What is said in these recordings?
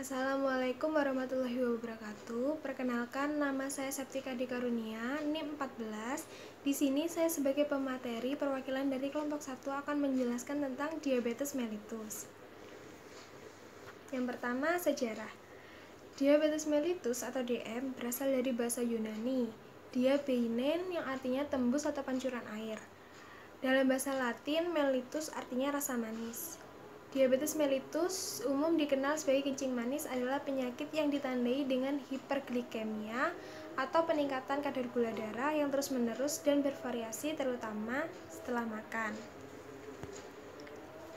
Assalamualaikum warahmatullahi wabarakatuh. Perkenalkan, nama saya Septika Dikarunia, NIM 14. Di sini saya sebagai pemateri perwakilan dari kelompok 1 akan menjelaskan tentang diabetes mellitus. Yang pertama, sejarah. Diabetes mellitus atau DM berasal dari bahasa Yunani, diabeinen yang artinya tembus atau pancuran air. Dalam bahasa Latin, mellitus artinya rasa manis. Diabetes mellitus umum dikenal sebagai kencing manis adalah penyakit yang ditandai dengan hiperglikemia atau peningkatan kadar gula darah yang terus-menerus dan bervariasi terutama setelah makan.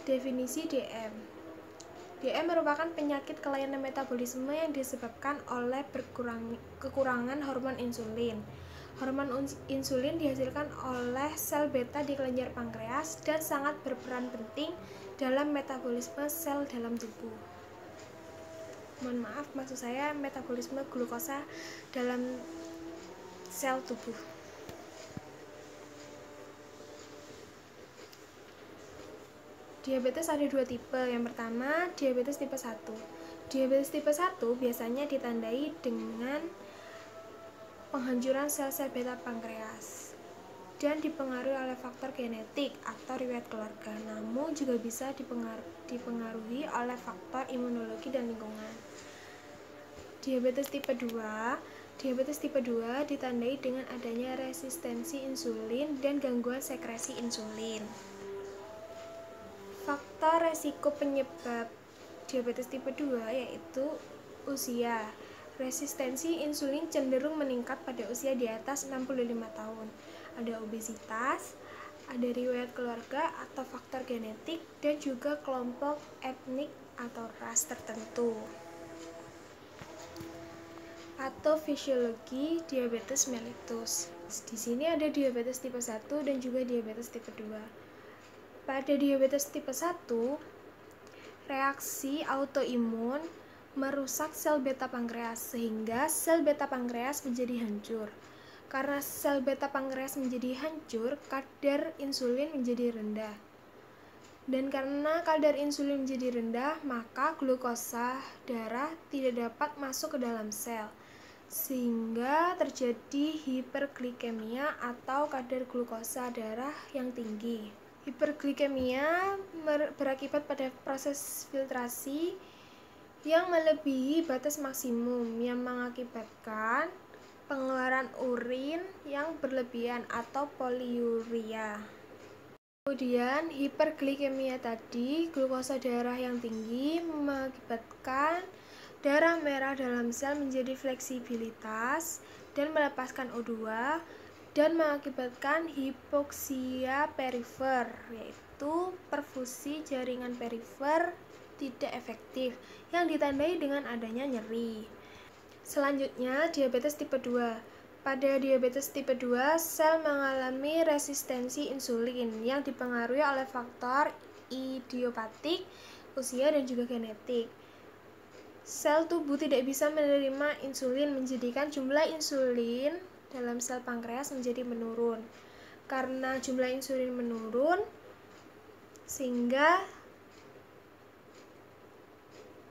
Definisi DM. DM merupakan penyakit kelainan metabolisme yang disebabkan oleh kekurangan hormon insulin. Hormon insulin dihasilkan oleh sel beta di kelenjar pankreas dan sangat berperan penting dalam metabolisme sel dalam tubuh. Mohon maaf, maksud saya metabolisme glukosa dalam sel tubuh. Diabetes ada dua tipe. Yang pertama, diabetes tipe 1. Diabetes tipe 1 biasanya ditandai dengan penghancuran sel-sel beta pankreas dan dipengaruhi oleh faktor genetik atau riwayat keluarga, namun juga bisa dipengaruhi oleh faktor imunologi dan lingkungan. Diabetes tipe 2. Diabetes tipe 2 ditandai dengan adanya resistensi insulin dan gangguan sekresi insulin. Faktor resiko penyebab diabetes tipe 2 yaitu usia. Resistensi insulin cenderung meningkat pada usia di atas 65 tahun. Ada obesitas, ada riwayat keluarga atau faktor genetik, dan juga kelompok etnik atau ras tertentu. Patofisiologi diabetes mellitus. Di sini ada diabetes tipe 1 dan juga diabetes tipe 2. Pada diabetes tipe 1, reaksi autoimun merusak sel beta pankreas sehingga sel beta pankreas menjadi hancur. Karena sel beta pankreas menjadi hancur, kadar insulin menjadi rendah. Dan karena kadar insulin menjadi rendah, maka glukosa darah tidak dapat masuk ke dalam sel, sehingga terjadi hiperglikemia atau kadar glukosa darah yang tinggi. Hiperglikemia berakibat pada proses filtrasi yang melebihi batas maksimum yang mengakibatkan pengeluaran urin yang berlebihan atau poliuria. Kemudian hiperglikemia tadi, glukosa darah yang tinggi mengakibatkan darah merah dalam sel menjadi fleksibilitas dan melepaskan O2 dan mengakibatkan hipoksia perifer, yaitu perfusi jaringan perifer tidak efektif yang ditandai dengan adanya nyeri. Selanjutnya, diabetes tipe 2. Pada diabetes tipe 2, sel mengalami resistensi insulin yang dipengaruhi oleh faktor idiopatik, usia, dan juga genetik. Sel tubuh tidak bisa menerima insulin, menjadikan jumlah insulin dalam sel pankreas menjadi menurun. Karena jumlah insulin menurun, sehingga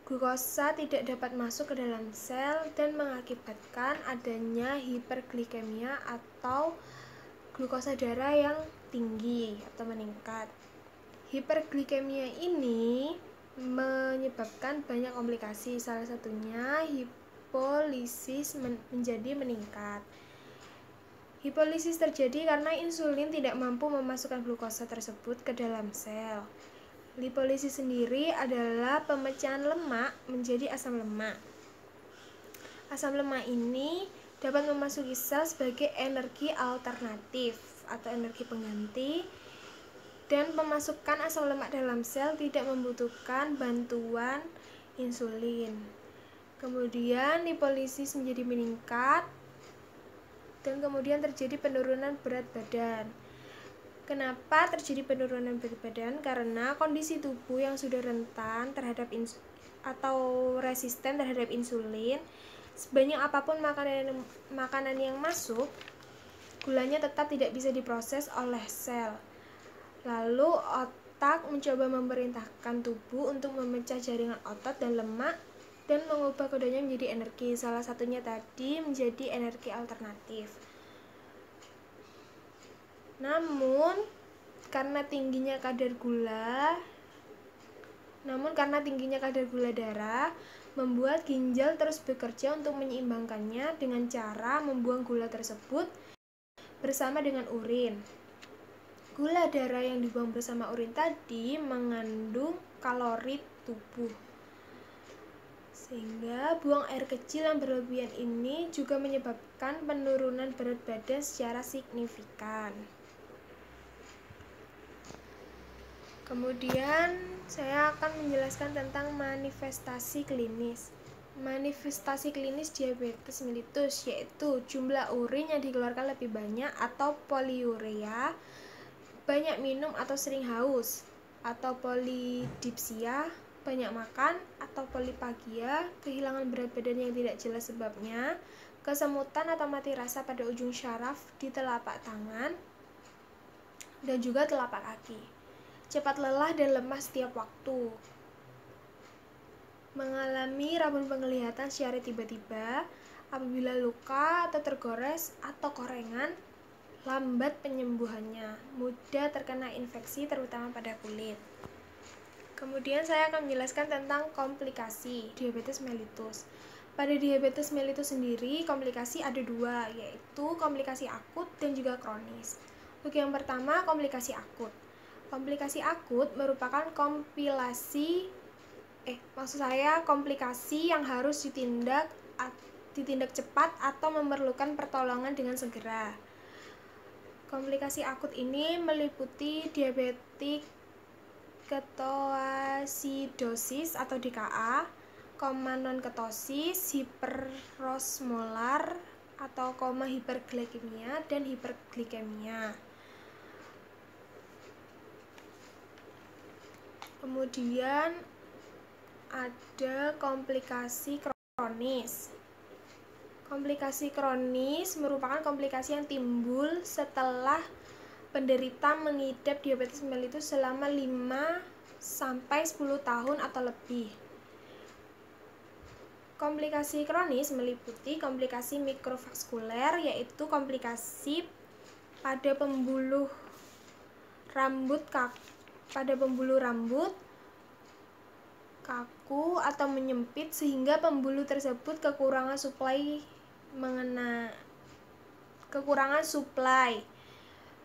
glukosa tidak dapat masuk ke dalam sel dan mengakibatkan adanya hiperglikemia atau glukosa darah yang tinggi atau meningkat. Hiperglikemia ini menyebabkan banyak komplikasi, salah satunya hipolisis menjadi meningkat. Hipolisis terjadi karena insulin tidak mampu memasukkan glukosa tersebut ke dalam sel. Lipolisis sendiri adalah pemecahan lemak menjadi asam lemak. Asam lemak ini dapat memasuki sel sebagai energi alternatif atau energi pengganti, dan pemasukan asam lemak dalam sel tidak membutuhkan bantuan insulin. Kemudian lipolisis menjadi meningkat dan kemudian terjadi penurunan berat badan. Kenapa terjadi penurunan berat badan? Karena kondisi tubuh yang sudah rentan terhadap atau resisten terhadap insulin, sebanyak apapun makanan yang masuk, gulanya tetap tidak bisa diproses oleh sel. Lalu otak mencoba memerintahkan tubuh untuk memecah jaringan otot dan lemak dan mengubah kodenya menjadi energi. Salah satunya tadi menjadi energi alternatif. Namun karena tingginya kadar gula darah membuat ginjal terus bekerja untuk menyeimbangkannya dengan cara membuang gula tersebut bersama dengan urin. Gula darah yang dibuang bersama urin tadi mengandung kalori tubuh, sehingga buang air kecil yang berlebihan ini juga menyebabkan penurunan berat badan secara signifikan. Kemudian saya akan menjelaskan tentang manifestasi klinis. Manifestasi klinis diabetes mellitus yaitu jumlah urin yang dikeluarkan lebih banyak atau poliuria, banyak minum atau sering haus, atau polidipsia, banyak makan, atau polipagia, kehilangan berat badan yang tidak jelas sebabnya, kesemutan atau mati rasa pada ujung syaraf di telapak tangan, dan juga telapak kaki, cepat lelah dan lemas setiap waktu, mengalami rabun penglihatan secara tiba-tiba, apabila luka atau tergores atau korengan, lambat penyembuhannya, mudah terkena infeksi terutama pada kulit. Kemudian saya akan menjelaskan tentang komplikasi diabetes mellitus. Pada diabetes mellitus sendiri, komplikasi ada dua, yaitu komplikasi akut dan juga kronis. Untuk yang pertama, komplikasi akut. Komplikasi akut merupakan komplikasi yang harus ditindak cepat atau memerlukan pertolongan dengan segera. Komplikasi akut ini meliputi diabetik ketoasidosis atau DKA, koma non-ketosis, hiperosmolar atau koma hiperglikemia, dan hiperglikemia. Kemudian ada komplikasi kronis. Komplikasi kronis merupakan komplikasi yang timbul setelah penderita mengidap diabetes mellitus selama 5-10 tahun atau lebih. Komplikasi kronis meliputi komplikasi mikrovaskuler, yaitu komplikasi pada pembuluh rambut kaku atau menyempit sehingga pembuluh tersebut kekurangan suplai.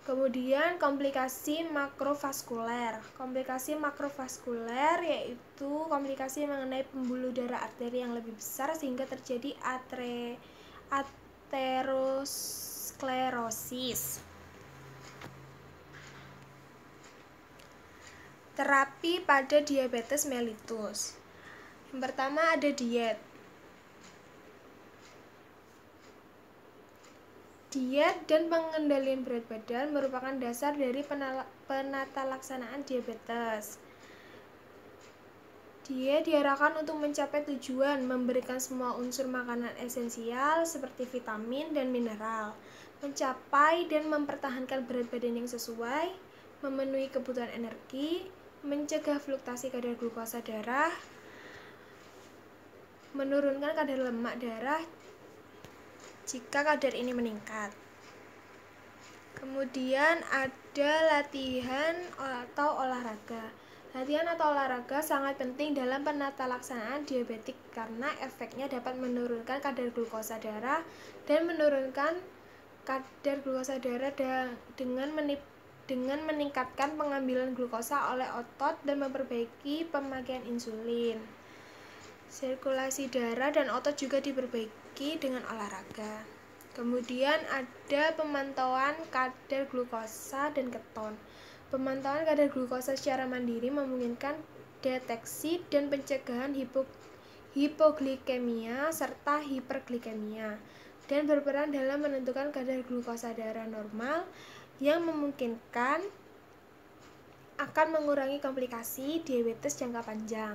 Kemudian komplikasi makrovaskuler. Komplikasi makrovaskuler yaitu komplikasi mengenai pembuluh darah arteri yang lebih besar sehingga terjadi aterosklerosis. Terapi pada diabetes mellitus. Yang pertama ada diet. Diet dan pengendalian berat badan merupakan dasar dari penata laksanaan diabetes. Diet diarahkan untuk mencapai tujuan memberikan semua unsur makanan esensial seperti vitamin dan mineral, mencapai dan mempertahankan berat badan yang sesuai, memenuhi kebutuhan energi, mencegah fluktuasi kadar glukosa darah, menurunkan kadar lemak darah jika kadar ini meningkat. Kemudian ada latihan atau olahraga. Latihan atau olahraga sangat penting dalam penata laksanaan diabetik karena efeknya dapat menurunkan kadar glukosa darah dan menurunkan kadar glukosa darah dengan meningkatkan pengambilan glukosa oleh otot dan memperbaiki pemakaian insulin. Sirkulasi darah dan otot juga diperbaiki dengan olahraga. Kemudian ada pemantauan kadar glukosa dan keton. Pemantauan kadar glukosa secara mandiri memungkinkan deteksi dan pencegahan hipoglikemia serta hiperglikemia dan berperan dalam menentukan kadar glukosa darah normal yang memungkinkan akan mengurangi komplikasi diabetes jangka panjang.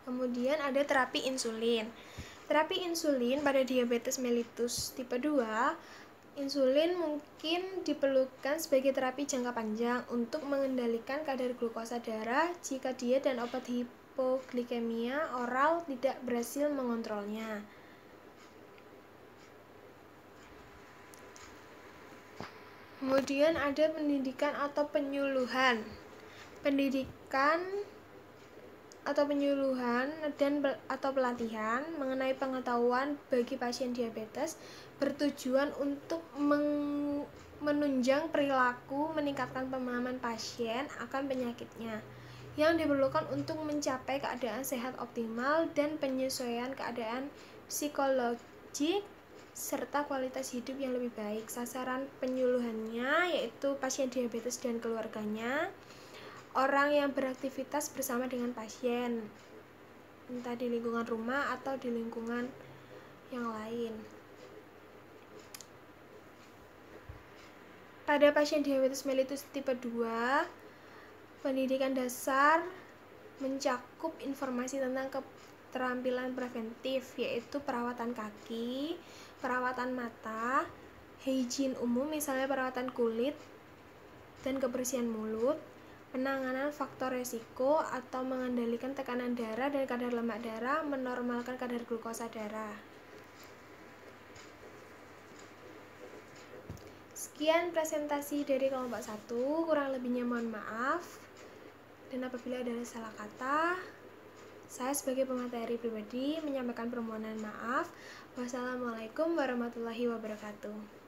Kemudian ada terapi insulin. Terapi insulin pada diabetes mellitus tipe 2, insulin mungkin diperlukan sebagai terapi jangka panjang untuk mengendalikan kadar glukosa darah jika diet dan obat hipoglikemia oral tidak berhasil mengontrolnya. Kemudian ada pendidikan atau penyuluhan. Pendidikan atau penyuluhan atau pelatihan mengenai pengetahuan bagi pasien diabetes bertujuan untuk menunjang perilaku, meningkatkan pemahaman pasien akan penyakitnya yang diperlukan untuk mencapai keadaan sehat optimal dan penyesuaian keadaan psikologik serta kualitas hidup yang lebih baik. Sasaran penyuluhannya yaitu pasien diabetes dan keluarganya, orang yang beraktivitas bersama dengan pasien, entah di lingkungan rumah atau di lingkungan yang lain. Pada pasien diabetes mellitus tipe 2, pendidikan dasar mencakup informasi tentang keterampilan preventif, yaitu perawatan kaki, perawatan mata, hygiene umum, misalnya perawatan kulit dan kebersihan mulut, penanganan faktor resiko atau mengendalikan tekanan darah dan kadar lemak darah, menormalkan kadar glukosa darah. Sekian presentasi dari kelompok 1, kurang lebihnya mohon maaf. Dan apabila ada salah kata, saya sebagai pemateri pribadi menyampaikan permohonan maaf. Wassalamualaikum warahmatullahi wabarakatuh.